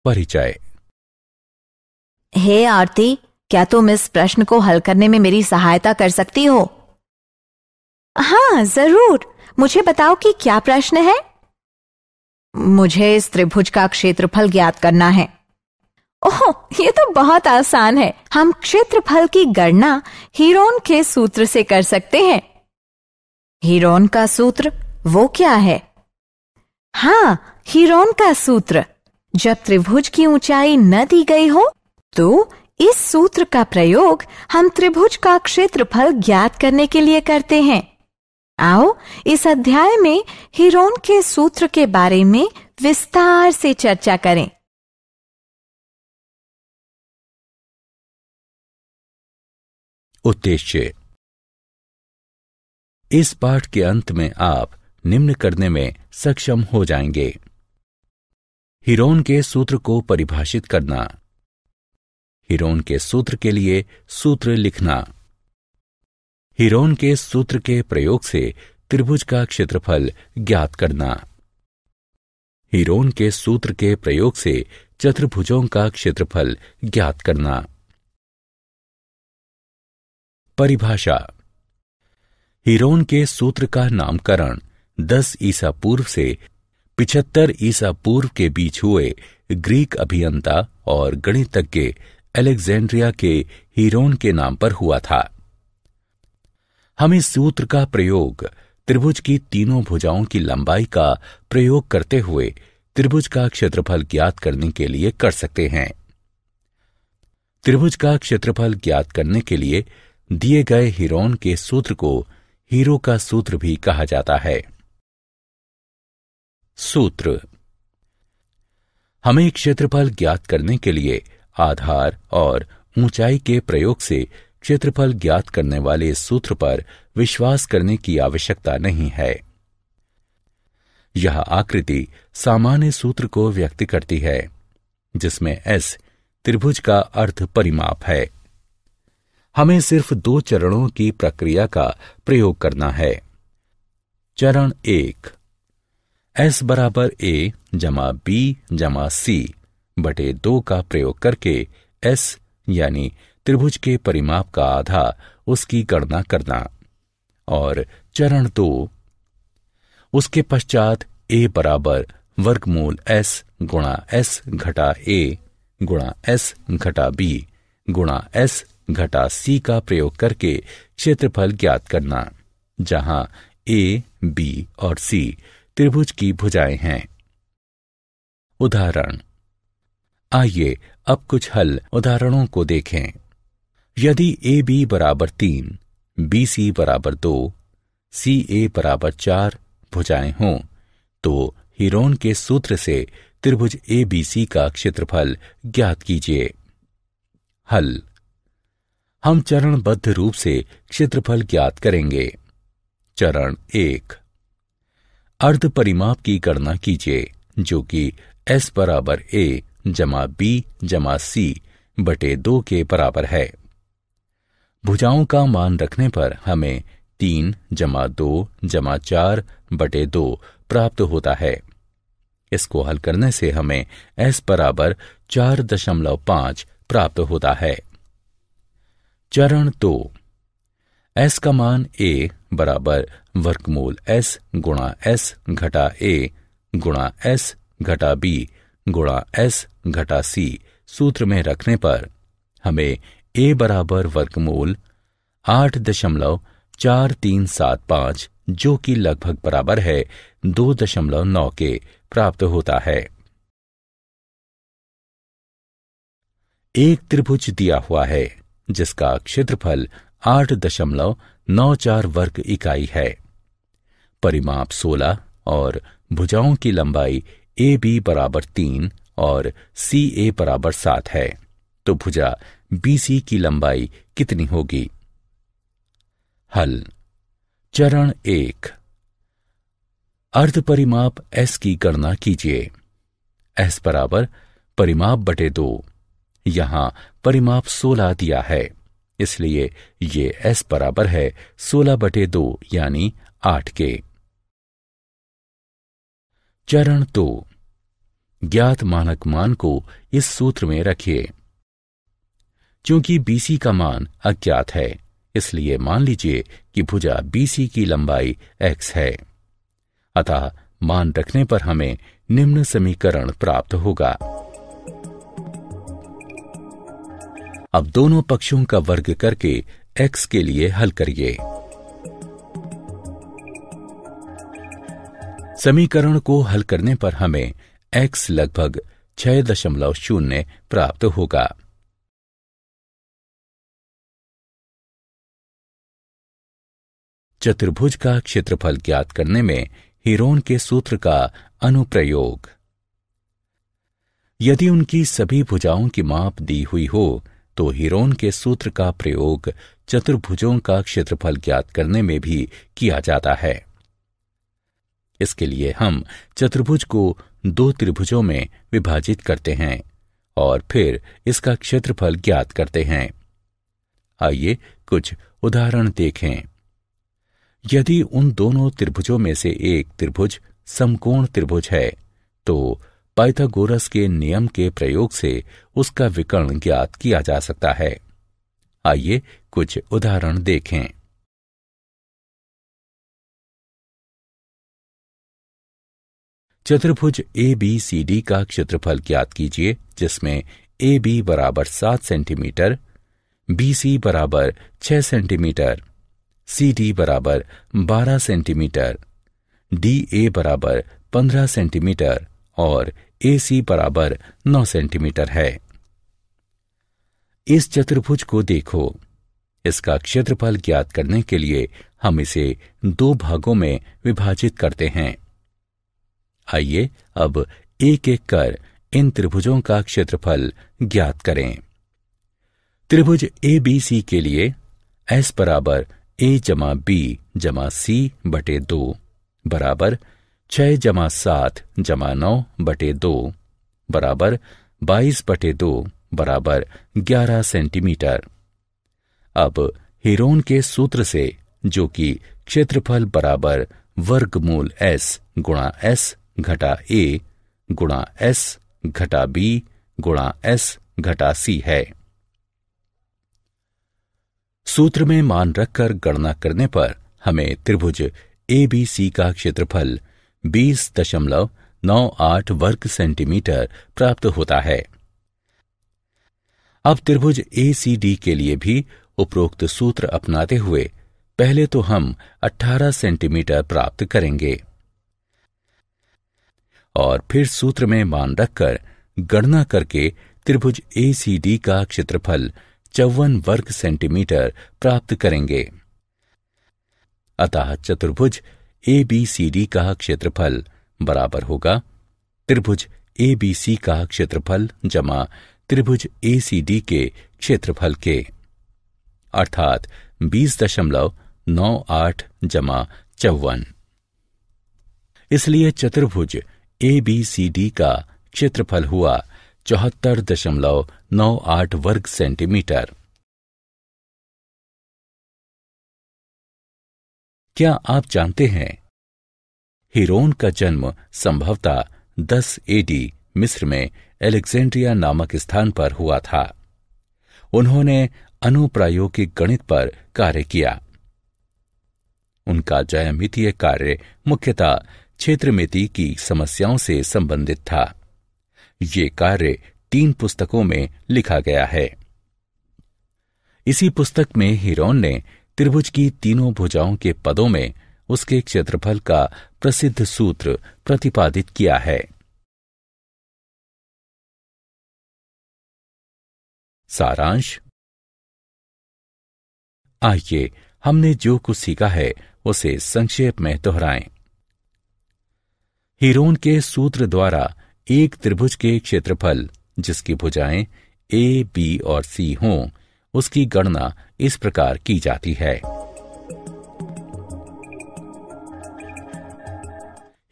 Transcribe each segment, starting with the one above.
परिचय। हे आरती, क्या तुम इस प्रश्न को हल करने में मेरी सहायता कर सकती हो? हाँ जरूर, मुझे बताओ कि क्या प्रश्न है। मुझे इस त्रिभुज का क्षेत्रफल ज्ञात करना है। ओह, ये तो बहुत आसान है। हम क्षेत्रफल की गणना हीरोन के सूत्र से कर सकते हैं। हीरोन का सूत्र वो क्या है? हाँ, हीरोन का सूत्र। जब त्रिभुज की ऊंचाई न दी गई हो तो इस सूत्र का प्रयोग हम त्रिभुज का क्षेत्रफल ज्ञात करने के लिए करते हैं। आओ इस अध्याय में हीरोन के सूत्र के बारे में विस्तार से चर्चा करें। उद्देश्य। इस पाठ के अंत में आप निम्न करने में सक्षम हो जाएंगे। हीरोन के सूत्र को परिभाषित करना, हीरोन के सूत्र के लिए सूत्र लिखना, हीरोन के सूत्र के प्रयोग से त्रिभुज का क्षेत्रफल ज्ञात करना, हीरोन के सूत्र के प्रयोग से चतुर्भुजों का क्षेत्रफल ज्ञात करना। परिभाषा। हीरोन के सूत्र का नामकरण 10 ईसा पूर्व से 75 ईसा पूर्व के बीच हुए ग्रीक अभियंता और गणितज्ञ अलेक्जेंड्रिया के हीरोन के नाम पर हुआ था। हम इस सूत्र का प्रयोग त्रिभुज की तीनों भुजाओं की लंबाई का प्रयोग करते हुए त्रिभुज का क्षेत्रफल ज्ञात करने के लिए कर सकते हैं। त्रिभुज का क्षेत्रफल ज्ञात करने के लिए दिए गए हीरोन के सूत्र को हीरो का सूत्र भी कहा जाता है। सूत्र। हमें क्षेत्रफल ज्ञात करने के लिए आधार और ऊंचाई के प्रयोग से क्षेत्रफल ज्ञात करने वाले सूत्र पर विश्वास करने की आवश्यकता नहीं है। यह आकृति सामान्य सूत्र को व्यक्त करती है, जिसमें S त्रिभुज का अर्ध परिमाप है। हमें सिर्फ 2 चरणों की प्रक्रिया का प्रयोग करना है। चरण 1, S बराबर A जमा B जमा C बटे 2 का प्रयोग करके S यानी त्रिभुज के परिमाप का आधा उसकी गणना करना। और चरण 2, उसके पश्चात A बराबर वर्गमूल S गुणा S घटा A गुणा S घटा B गुणा S घटा C का प्रयोग करके क्षेत्रफल ज्ञात करना, जहां A, B और C त्रिभुज की भुजाएं हैं। उदाहरण। आइए अब कुछ हल उदाहरणों को देखें। यदि AB बराबर 3, BC बराबर 2, CA बराबर 4 भुजाएं हों, तो हीरोन के सूत्र से त्रिभुज ABC का क्षेत्रफल ज्ञात कीजिए। हल। हम चरणबद्ध रूप से क्षेत्रफल ज्ञात करेंगे। चरण 1, अर्ध परिमाप की गणना कीजिए, जो कि S बराबर A जमा B जमा C बटे 2 के बराबर है। भुजाओं का मान रखने पर हमें 3 जमा 2 जमा 4 बटे 2 प्राप्त होता है। इसको हल करने से हमें S बराबर 4.5 प्राप्त होता है। चरण 2, S का मान A बराबर वर्गमूल S गुणा S घटा A गुणा S घटा B गुणा S घटा C सूत्र में रखने पर हमें A बराबर वर्गमूल 8.4375 जो कि लगभग बराबर है 2.9 के प्राप्त होता है। एक त्रिभुज दिया हुआ है जिसका क्षेत्रफल 8.94 वर्ग इकाई है। परिमाप 16 और भुजाओं की लंबाई AB बराबर 3 और CA बराबर 7 है, तो भुजा BC की लंबाई कितनी होगी? हल। चरण 1, अर्ध परिमाप S की गणना कीजिए। S बराबर परिमाप बटे 2। यहां परिमाप 16 दिया है, इसलिए ये S बराबर है 16 बटे 2 यानी 8 के। चरण 2, ज्ञात मानक मान को इस सूत्र में रखिए। क्योंकि BC का मान अज्ञात है, इसलिए मान लीजिए कि भुजा BC की लंबाई x है। अतः मान रखने पर हमें निम्न समीकरण प्राप्त होगा। अब दोनों पक्षों का वर्ग करके x के लिए हल करिए। समीकरण को हल करने पर हमें x लगभग 6.0 प्राप्त होगा। चतुर्भुज का क्षेत्रफल ज्ञात करने में हीरोन के सूत्र का अनुप्रयोग। यदि उनकी सभी भुजाओं की माप दी हुई हो तो हीरोन के सूत्र का प्रयोग चतुर्भुजों का क्षेत्रफल ज्ञात करने में भी किया जाता है। इसके लिए हम चतुर्भुज को 2 त्रिभुजों में विभाजित करते हैं और फिर इसका क्षेत्रफल ज्ञात करते हैं। आइए कुछ उदाहरण देखें। यदि उन दोनों त्रिभुजों में से एक त्रिभुज समकोण त्रिभुज है तो पाइथागोरस के नियम के प्रयोग से उसका विकर्ण ज्ञात किया जा सकता है। आइए कुछ उदाहरण देखें। चतुर्भुज ABCD का क्षेत्रफल ज्ञात कीजिए, जिसमें AB बराबर 7 सेंटीमीटर, BC बराबर 6 सेंटीमीटर, CD बराबर 12 सेंटीमीटर, DA बराबर 15 सेंटीमीटर और AC बराबर 9 सेंटीमीटर है। इस चतुर्भुज को देखो। इसका क्षेत्रफल ज्ञात करने के लिए हम इसे 2 भागों में विभाजित करते हैं। आइए अब एक एक कर इन त्रिभुजों का क्षेत्रफल ज्ञात करें। त्रिभुज ABC के लिए S बराबर A जमा B जमा C बटे 2 बराबर 6 जमा 7 जमा 9 बटे 2 बराबर 22 बटे 2 बराबर 11 सेंटीमीटर। अब हीरोन के सूत्र से, जो कि क्षेत्रफल बराबर वर्गमूल S गुणा S घटा A गुणा S घटा B गुणा S घटा C है, सूत्र में मान रखकर गणना करने पर हमें त्रिभुज ABC का क्षेत्रफल 20.98 वर्ग सेंटीमीटर प्राप्त होता है। अब त्रिभुज ACD के लिए भी उपरोक्त सूत्र अपनाते हुए पहले तो हम 18 सेंटीमीटर प्राप्त करेंगे और फिर सूत्र में मान रखकर गणना करके त्रिभुज ACD का क्षेत्रफल 54 वर्ग सेंटीमीटर प्राप्त करेंगे। अतः चतुर्भुज ABCD का क्षेत्रफल बराबर होगा त्रिभुज ABC का क्षेत्रफल जमा त्रिभुज ACD के क्षेत्रफल के, अर्थात 20.98 जमा 54। इसलिए चतुर्भुज ABCD का क्षेत्रफल हुआ 74.98 वर्ग सेंटीमीटर। क्या आप जानते हैं हीरोन का जन्म संभवतः 10 AD मिस्र में अलेक्जेंड्रिया नामक स्थान पर हुआ था। उन्होंने अनुप्रायोगिक गणित पर कार्य किया। उनका ज्यामितीय कार्य मुख्यतः क्षेत्रमिति की समस्याओं से संबंधित था। ये कार्य 3 पुस्तकों में लिखा गया है। इसी पुस्तक में हीरोन ने त्रिभुज की तीनों भुजाओं के पदों में उसके क्षेत्रफल का प्रसिद्ध सूत्र प्रतिपादित किया है। सारांश। आइए हमने जो कुछ सीखा है उसे संक्षेप में दोहराएं। हीरोन के सूत्र द्वारा एक त्रिभुज के क्षेत्रफल जिसकी भुजाएं A, B और C हों, उसकी गणना इस प्रकार की जाती है।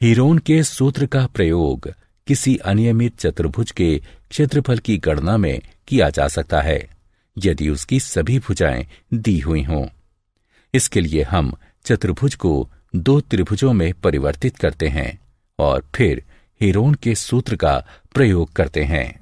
हीरोन के सूत्र का प्रयोग किसी अनियमित चतुर्भुज के क्षेत्रफल की गणना में किया जा सकता है यदि उसकी सभी भुजाएं दी हुई हों। इसके लिए हम चतुर्भुज को 2 त्रिभुजों में परिवर्तित करते हैं और फिर हेरोन के सूत्र का प्रयोग करते हैं।